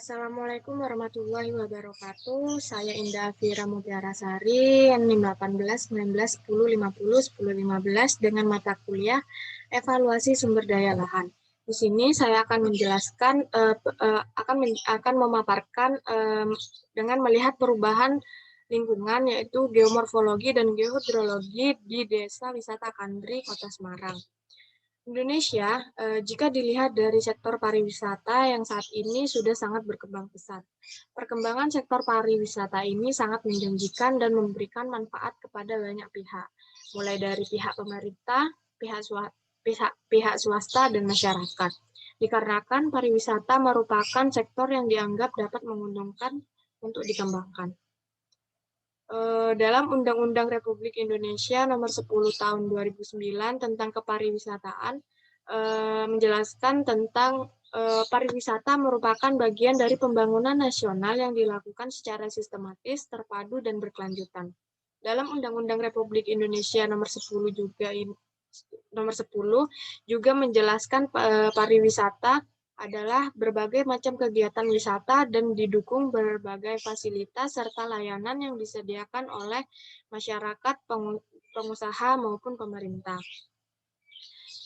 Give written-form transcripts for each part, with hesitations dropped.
Assalamualaikum warahmatullahi wabarakatuh. Saya Indah Fira Mutiarasari, NIM 18, 19, 10, 50, 10, 15 dengan mata kuliah Evaluasi Sumber Daya Lahan. Di sini saya akan menjelaskan, akan memaparkan dengan melihat perubahan lingkungan yaitu geomorfologi dan geohidrologi di Desa Wisata Kandri, Kota Semarang. Indonesia, jika dilihat dari sektor pariwisata yang saat ini sudah sangat berkembang pesat. Perkembangan sektor pariwisata ini sangat menjanjikan dan memberikan manfaat kepada banyak pihak, mulai dari pihak pemerintah, pihak swasta, dan masyarakat. Dikarenakan pariwisata merupakan sektor yang dianggap dapat menguntungkan untuk dikembangkan. Dalam Undang-Undang Republik Indonesia Nomor 10 Tahun 2009 tentang Kepariwisataan menjelaskan tentang pariwisata merupakan bagian dari pembangunan nasional yang dilakukan secara sistematis, terpadu, dan berkelanjutan. Dalam Undang-Undang Republik Indonesia Nomor 10 juga menjelaskan pariwisata adalah berbagai macam kegiatan wisata dan didukung berbagai fasilitas serta layanan yang disediakan oleh masyarakat, pengusaha maupun pemerintah.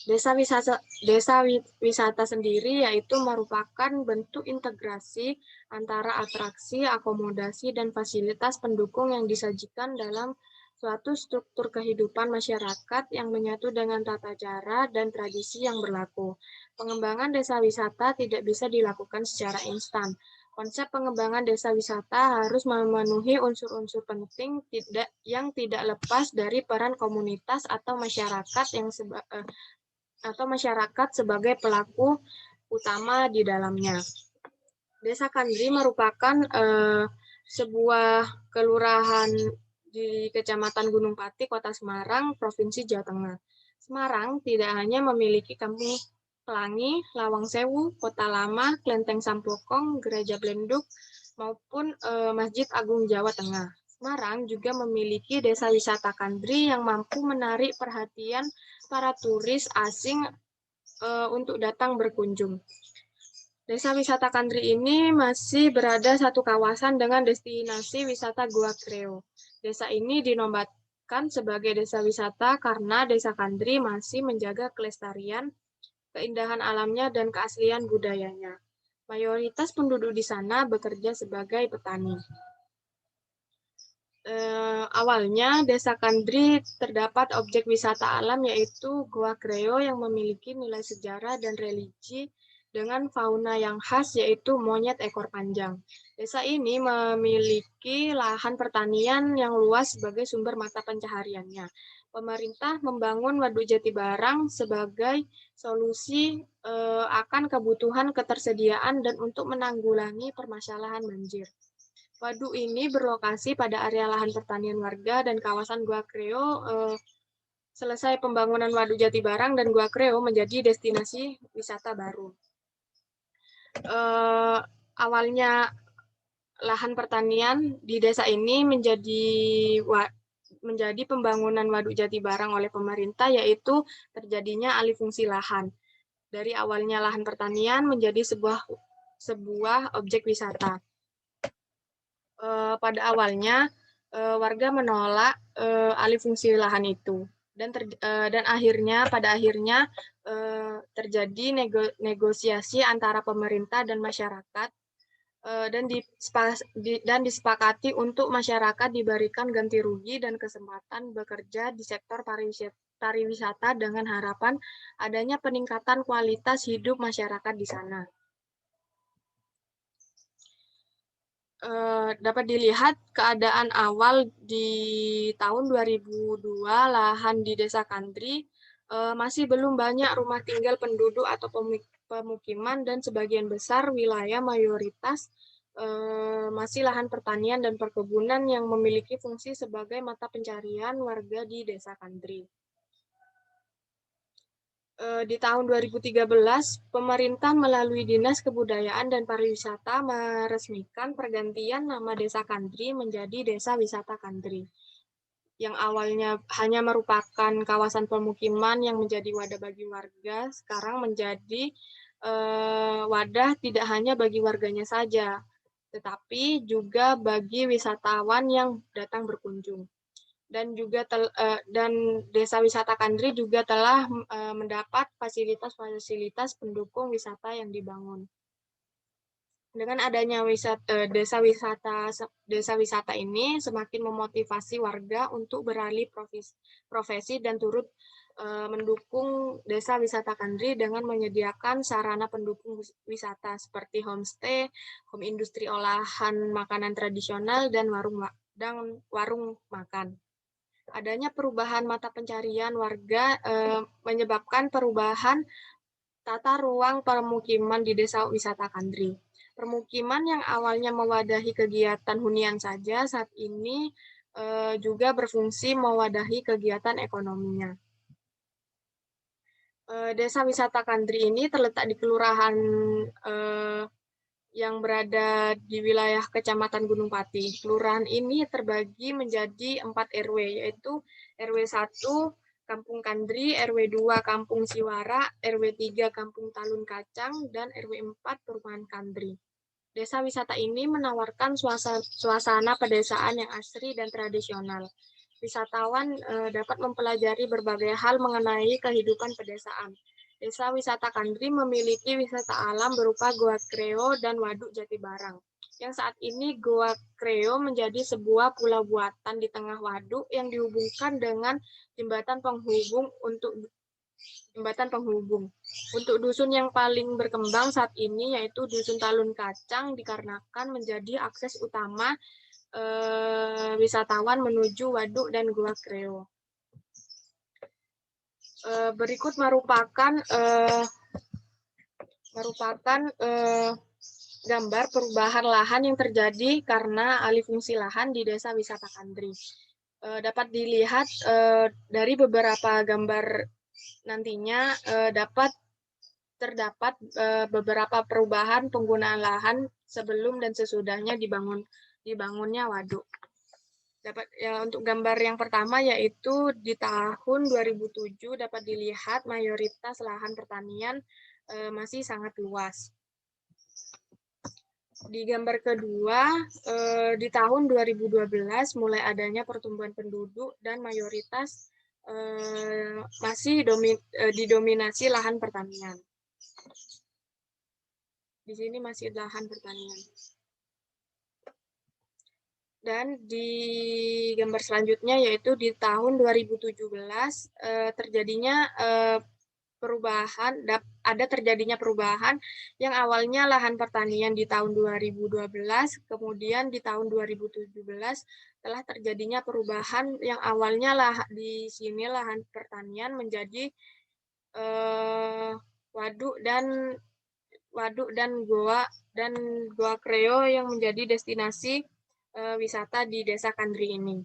Desa wisata sendiri yaitu merupakan bentuk integrasi antara atraksi, akomodasi, dan fasilitas pendukung yang disajikan dalam suatu struktur kehidupan masyarakat yang menyatu dengan tata cara dan tradisi yang berlaku. Pengembangan desa wisata tidak bisa dilakukan secara instan. Konsep pengembangan desa wisata harus memenuhi unsur-unsur penting yang tidak lepas dari peran komunitas atau masyarakat sebagai pelaku utama di dalamnya. Desa Kandri merupakan sebuah kelurahan di Kecamatan Gunung Pati, Kota Semarang, Provinsi Jawa Tengah. Semarang tidak hanya memiliki kampung Pelangi, Lawang Sewu, Kota Lama, Klenteng Sampokong, Gereja Blenduk, maupun Masjid Agung Jawa Tengah. Semarang juga memiliki desa wisata Kandri yang mampu menarik perhatian para turis asing untuk datang berkunjung. Desa wisata Kandri ini masih berada satu kawasan dengan destinasi wisata Gua Kreo. Desa ini dinobatkan sebagai desa wisata karena Desa Kandri masih menjaga kelestarian, keindahan alamnya, dan keaslian budayanya. Mayoritas penduduk di sana bekerja sebagai petani. Awalnya, Desa Kandri terdapat objek wisata alam yaitu Gua Kreo yang memiliki nilai sejarah dan religi dengan fauna yang khas yaitu monyet ekor panjang. Desa ini memiliki lahan pertanian yang luas sebagai sumber mata pencahariannya. Pemerintah membangun Waduk Jati Barang sebagai solusi akan kebutuhan ketersediaan dan untuk menanggulangi permasalahan banjir. Waduk ini berlokasi pada area lahan pertanian warga dan kawasan Gua Kreo. Selesai pembangunan Waduk Jati Barang dan Gua Kreo menjadi destinasi wisata baru. Awalnya lahan pertanian di desa ini menjadi pembangunan Waduk Jati Barang oleh pemerintah, yaitu terjadinya alih fungsi lahan. Dari awalnya lahan pertanian menjadi sebuah objek wisata. Pada awalnya warga menolak alih fungsi lahan itu dan pada akhirnya terjadi negosiasi antara pemerintah dan masyarakat dan disepakati untuk masyarakat diberikan ganti rugi dan kesempatan bekerja di sektor pariwisata dengan harapan adanya peningkatan kualitas hidup masyarakat di sana. Dapat dilihat keadaan awal di tahun 2002 lahan di Desa Kandri masih belum banyak rumah tinggal penduduk atau pemukiman dan sebagian besar wilayah mayoritas masih lahan pertanian dan perkebunan yang memiliki fungsi sebagai mata pencarian warga di Desa Kandri. Di tahun 2013, pemerintah melalui Dinas Kebudayaan dan Pariwisata meresmikan pergantian nama Desa Kandri menjadi Desa Wisata Kandri. Yang awalnya hanya merupakan kawasan pemukiman yang menjadi wadah bagi warga, sekarang menjadi wadah tidak hanya bagi warganya saja, tetapi juga bagi wisatawan yang datang berkunjung. Dan Desa Wisata Kandri juga telah mendapat fasilitas-fasilitas pendukung wisata yang dibangun. Dengan adanya desa wisata ini semakin memotivasi warga untuk beralih profesi dan turut mendukung Desa Wisata Kandri dengan menyediakan sarana pendukung wisata seperti homestay, home industri olahan makanan tradisional, dan warung makan. Adanya perubahan mata pencarian warga menyebabkan perubahan tata ruang permukiman di Desa Wisata Kandri. Permukiman yang awalnya mewadahi kegiatan hunian saja saat ini juga berfungsi mewadahi kegiatan ekonominya. Desa Wisata Kandri ini terletak di kelurahan yang berada di wilayah Kecamatan Gunung Pati. Kelurahan ini terbagi menjadi 4 RW, yaitu RW 1 Kampung Kandri, RW 2 Kampung Siwara, RW 3 Kampung Talun Kacang, dan RW 4 Perumahan Kandri. Desa wisata ini menawarkan suasana pedesaan yang asri dan tradisional. Wisatawan dapat mempelajari berbagai hal mengenai kehidupan pedesaan. Desa Wisata Kandri memiliki wisata alam berupa Goa Kreo dan Waduk Jati Barang. Yang saat ini Goa Kreo menjadi sebuah pulau buatan di tengah waduk yang dihubungkan dengan jembatan penghubung. Untuk dusun yang paling berkembang saat ini yaitu Dusun Talun Kacang dikarenakan menjadi akses utama wisatawan menuju waduk dan Goa Kreo. Berikut merupakan gambar perubahan lahan yang terjadi karena alih fungsi lahan di Desa Wisata Kandri. Dapat dilihat dari beberapa gambar nantinya terdapat beberapa perubahan penggunaan lahan sebelum dan sesudahnya dibangunnya waduk. Untuk gambar yang pertama yaitu di tahun 2007 dapat dilihat mayoritas lahan pertanian masih sangat luas. Di gambar kedua, di tahun 2012 mulai adanya pertumbuhan penduduk dan mayoritas masih didominasi lahan pertanian. Di sini masih lahan pertanian. Dan di gambar selanjutnya yaitu di tahun 2017 terjadinya perubahan yang awalnya lahan pertanian di tahun 2012, kemudian di tahun 2017 telah terjadinya perubahan yang awalnya di sini lahan pertanian menjadi waduk dan Goa Kreo yang menjadi destinasi wisata di Desa Kandri ini.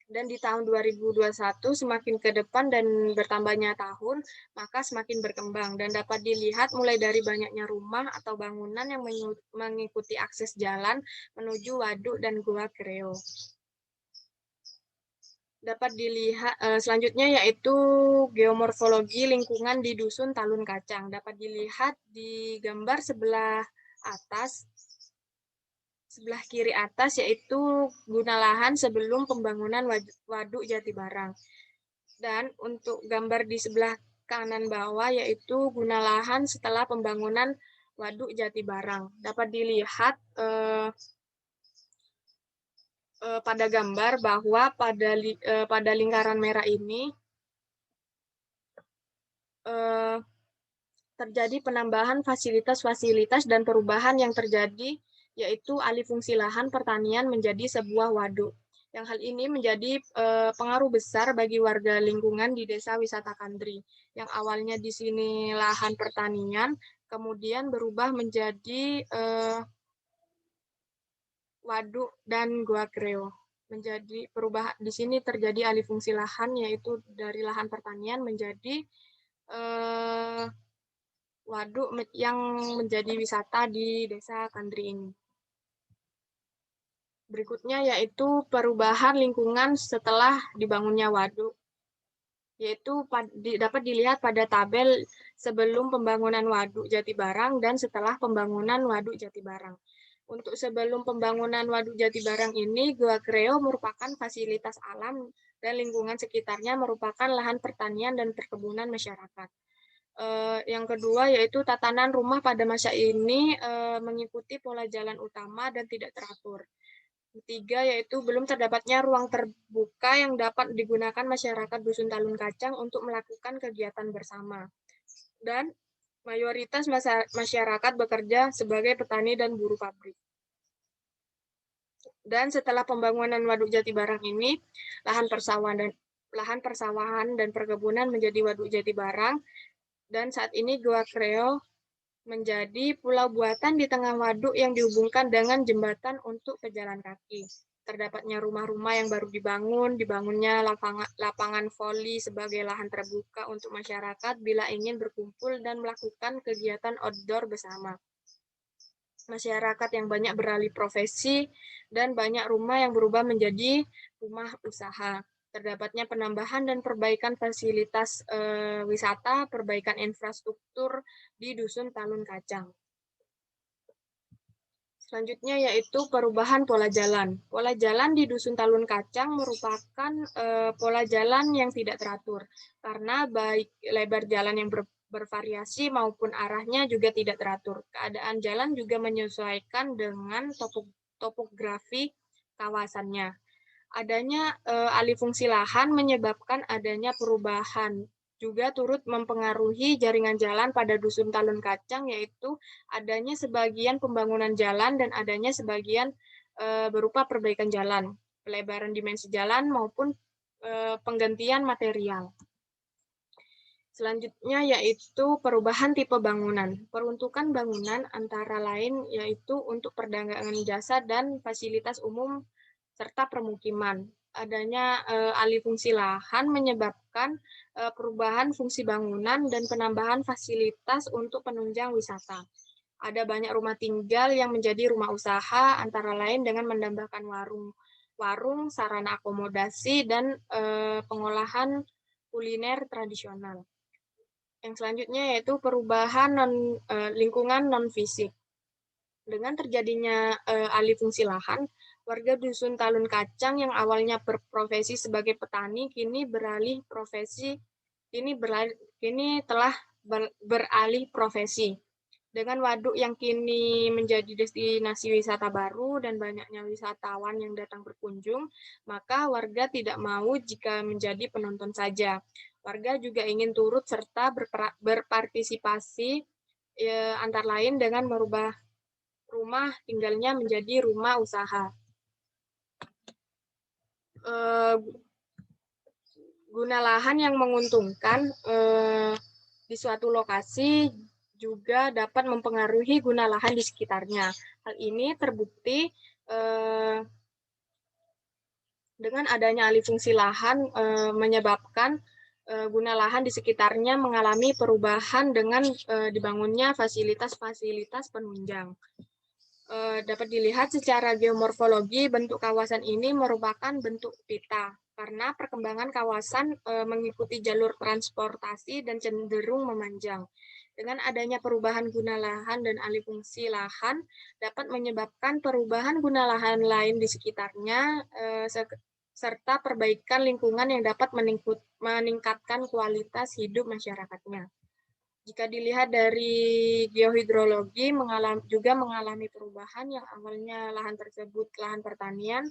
Dan di tahun 2021 semakin ke depan dan bertambahnya tahun, maka semakin berkembang dan dapat dilihat mulai dari banyaknya rumah atau bangunan yang mengikuti akses jalan menuju waduk dan Goa Kreo. Dapat dilihat selanjutnya yaitu geomorfologi lingkungan di Dusun Talun Kacang. Dapat dilihat di gambar sebelah kiri atas yaitu guna lahan sebelum pembangunan waduk Jati Barang. Dan untuk gambar di sebelah kanan bawah yaitu guna lahan setelah pembangunan waduk Jati Barang. Dapat dilihat pada gambar bahwa pada lingkaran merah ini terjadi penambahan fasilitas-fasilitas dan perubahan yang terjadi yaitu alih fungsi lahan pertanian menjadi sebuah waduk. Yang hal ini menjadi pengaruh besar bagi warga lingkungan di Desa Wisata Kandri. Yang awalnya di sini lahan pertanian, kemudian berubah menjadi waduk dan Goa Kreo. Menjadi perubahan di sini terjadi alih fungsi lahan yaitu dari lahan pertanian menjadi waduk yang menjadi wisata di Desa Kandri ini. Berikutnya yaitu perubahan lingkungan setelah dibangunnya waduk, yaitu dapat dilihat pada tabel sebelum pembangunan Waduk Jatibarang dan setelah pembangunan Waduk Jatibarang. Untuk sebelum pembangunan Waduk Jatibarang ini, Gua Kreo merupakan fasilitas alam dan lingkungan sekitarnya merupakan lahan pertanian dan perkebunan masyarakat. Yang kedua yaitu tatanan rumah pada masa ini mengikuti pola jalan utama dan tidak teratur. Ketiga yaitu belum terdapatnya ruang terbuka yang dapat digunakan masyarakat Dusun Talun Kacang untuk melakukan kegiatan bersama. Dan mayoritas masyarakat bekerja sebagai petani dan buruh pabrik. Dan setelah pembangunan Waduk Jatibarang ini, lahan persawahan dan perkebunan menjadi Waduk Jatibarang. Dan saat ini Gua Kreo menjadi pulau buatan di tengah waduk yang dihubungkan dengan jembatan untuk pejalan kaki. Terdapatnya rumah-rumah yang baru dibangunnya lapangan voli sebagai lahan terbuka untuk masyarakat bila ingin berkumpul dan melakukan kegiatan outdoor bersama. Masyarakat yang banyak beralih profesi dan banyak rumah yang berubah menjadi rumah usaha. Terdapatnya penambahan dan perbaikan fasilitas wisata, perbaikan infrastruktur di Dusun Talun Kacang. Selanjutnya yaitu perubahan pola jalan. Pola jalan di Dusun Talun Kacang merupakan pola jalan yang tidak teratur, karena baik lebar jalan yang bervariasi maupun arahnya juga tidak teratur. Keadaan jalan juga menyesuaikan dengan topografi kawasannya. Adanya alih fungsi lahan menyebabkan adanya perubahan. Juga turut mempengaruhi jaringan jalan pada Dusun Talun Kacang, yaitu adanya sebagian pembangunan jalan dan adanya sebagian berupa perbaikan jalan, pelebaran dimensi jalan maupun penggantian material. Selanjutnya yaitu perubahan tipe bangunan. Peruntukan bangunan antara lain yaitu untuk perdagangan jasa dan fasilitas umum serta permukiman. Adanya alih fungsi lahan menyebabkan perubahan fungsi bangunan dan penambahan fasilitas untuk penunjang wisata. Ada banyak rumah tinggal yang menjadi rumah usaha, antara lain dengan menambahkan warung, sarana akomodasi, dan pengolahan kuliner tradisional. Yang selanjutnya yaitu perubahan lingkungan non-fisik. Dengan terjadinya alih fungsi lahan, warga Dusun Talun Kacang yang awalnya berprofesi sebagai petani kini telah beralih profesi. Dengan waduk yang kini menjadi destinasi wisata baru dan banyaknya wisatawan yang datang berkunjung, maka warga tidak mau jika menjadi penonton saja. Warga juga ingin turut serta berpartisipasi antara lain dengan merubah rumah tinggalnya menjadi rumah usaha. Guna lahan yang menguntungkan di suatu lokasi juga dapat mempengaruhi guna lahan di sekitarnya. Hal ini terbukti dengan adanya alih fungsi lahan menyebabkan guna lahan di sekitarnya mengalami perubahan dengan dibangunnya fasilitas-fasilitas penunjang. Dapat dilihat secara geomorfologi, bentuk kawasan ini merupakan bentuk pita, karena perkembangan kawasan mengikuti jalur transportasi dan cenderung memanjang. Dengan adanya perubahan guna lahan dan alih fungsi lahan, dapat menyebabkan perubahan guna lahan lain di sekitarnya, serta perbaikan lingkungan yang dapat meningkatkan kualitas hidup masyarakatnya. Jika dilihat dari geohidrologi, juga mengalami perubahan yang awalnya lahan tersebut lahan pertanian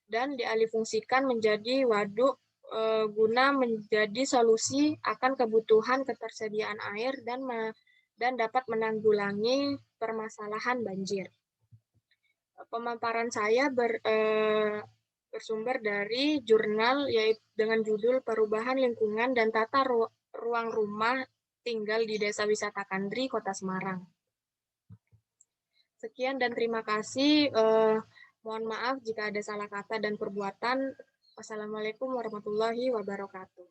dan dialihfungsikan menjadi waduk guna menjadi solusi akan kebutuhan ketersediaan air dan dapat menanggulangi permasalahan banjir. Pemaparan saya bersumber dari jurnal yaitu dengan judul Perubahan Lingkungan dan Tata Ruang Rumah Tinggal di Desa Wisata Kandri, Kota Semarang. Sekian dan terima kasih. Mohon maaf jika ada salah kata dan perbuatan. Wassalamualaikum warahmatullahi wabarakatuh.